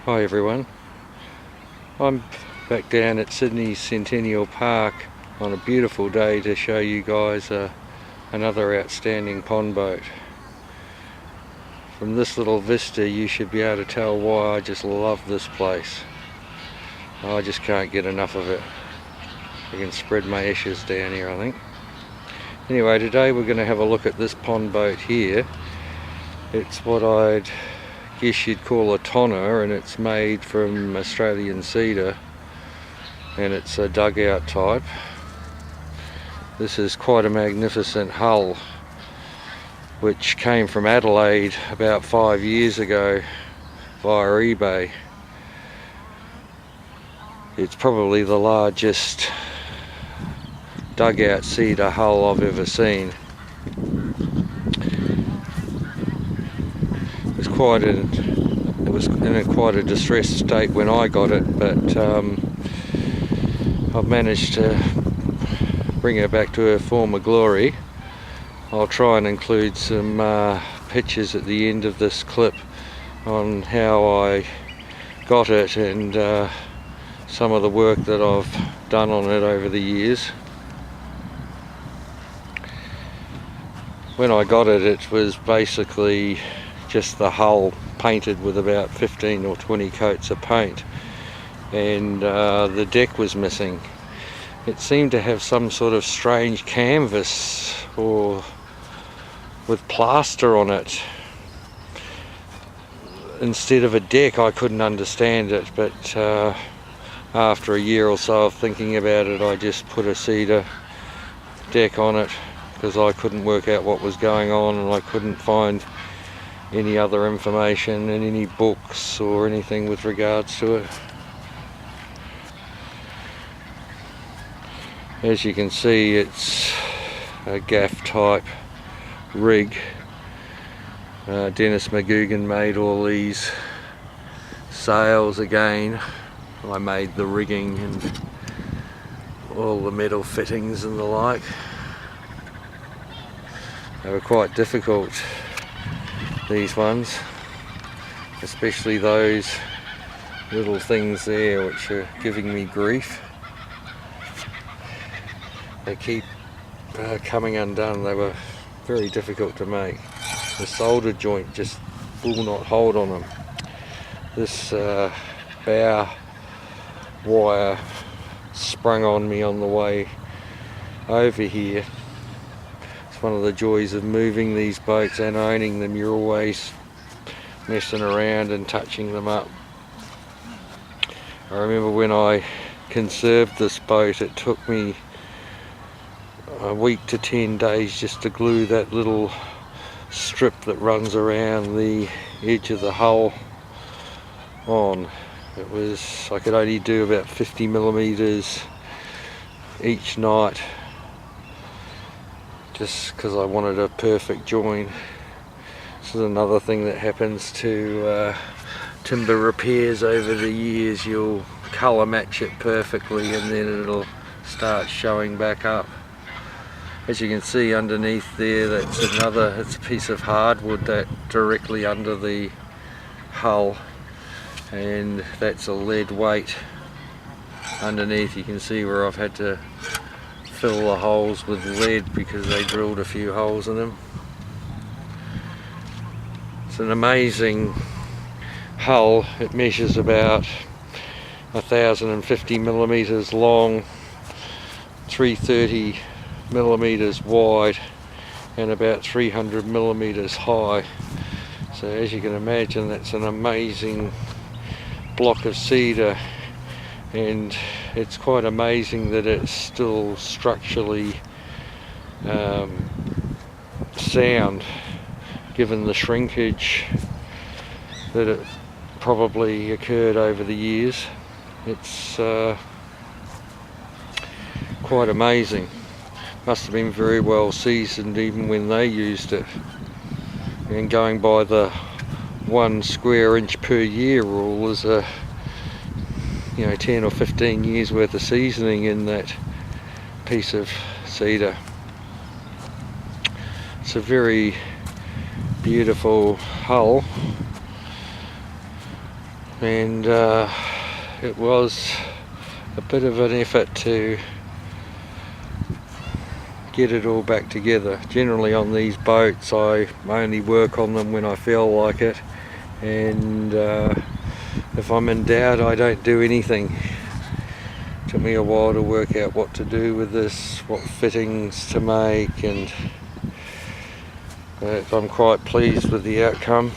Hi everyone, I'm back down at Sydney Centennial Park on a beautiful day to show you guys another outstanding pond boat. From this little vista you should be able to tell why I just love this place. I just can't get enough of it. I can spread my ashes down here, I think. Anyway, today we're going to have a look at this pond boat here. It's what I'd guess you'd call a tonner, and it's made from Australian cedar, and it's a dugout type. This is quite a magnificent hull which came from Adelaide about 5 years ago via eBay. It's probably the largest dugout cedar hull I've ever seen. It was in quite a distressed state when I got it, but I've managed to bring her back to her former glory. I'll try and include some pictures at the end of this clip on how I got it and some of the work that I've done on it over the years. When I got it, it was basically just the hull painted with about 15 or 20 coats of paint, and the deck was missing. It seemed to have some sort of strange canvas or with plaster on it instead of a deck. I couldn't understand it, but after a year or so of thinking about it, I just put a cedar deck on it because I couldn't work out what was going on, and I couldn't find any other information in any books or anything with regards to it. As you can see, it's a gaff type rig. Dennis McGugan made all these sails again. I made the rigging and all the metal fittings and the like. They were quite difficult, these ones, especially those little things there which are giving me grief. They keep coming undone. They were very difficult to make. The solder joint just will not hold on them. This bow wire sprung on me on the way over here. It's one of the joys of moving these boats and owning them. You're always messing around and touching them up. I remember when I conserved this boat, it took me a week to 10 days just to glue that little strip that runs around the edge of the hull on. I could only do about 50 millimeters each night, just because I wanted a perfect join. This is another thing that happens to timber repairs over the years. You'll colour match it perfectly and then it'll start showing back up. As you can see underneath there, it's a piece of hardwood that directly under the hull, and that's a lead weight underneath. You can see where I've had to fill the holes with lead because they drilled a few holes in them. It's an amazing hull. It measures about 1,050 millimeters long, 330 millimeters wide, and about 300 millimeters high. So as you can imagine, that's an amazing block of cedar, and it's quite amazing that it's still structurally sound, given the shrinkage that it probably occurred over the years. It's quite amazing. Must have been very well seasoned even when they used it. And going by the 1 square inch per year rule, is 10 or 15 years worth of seasoning in that piece of cedar. It's a very beautiful hull. and it was a bit of an effort to get it all back together. Generally on these boats I only work on them when I feel like it, and if I'm in doubt I don't do anything. It took me a while to work out what to do with this, what fittings to make, and I'm quite pleased with the outcome.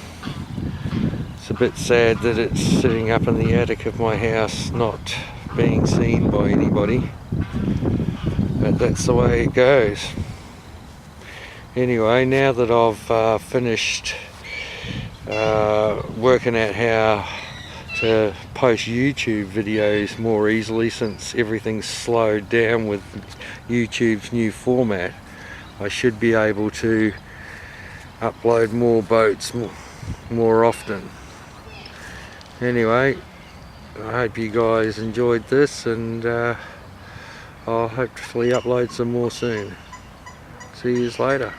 It's a bit sad that it's sitting up in the attic of my house not being seen by anybody, but that's the way it goes. Anyway, now that I've finished working out how to post YouTube videos more easily, since everything's slowed down with YouTube's new format, I should be able to upload more boats more often. Anyway, I hope you guys enjoyed this, and I'll hopefully upload some more soon. See you later.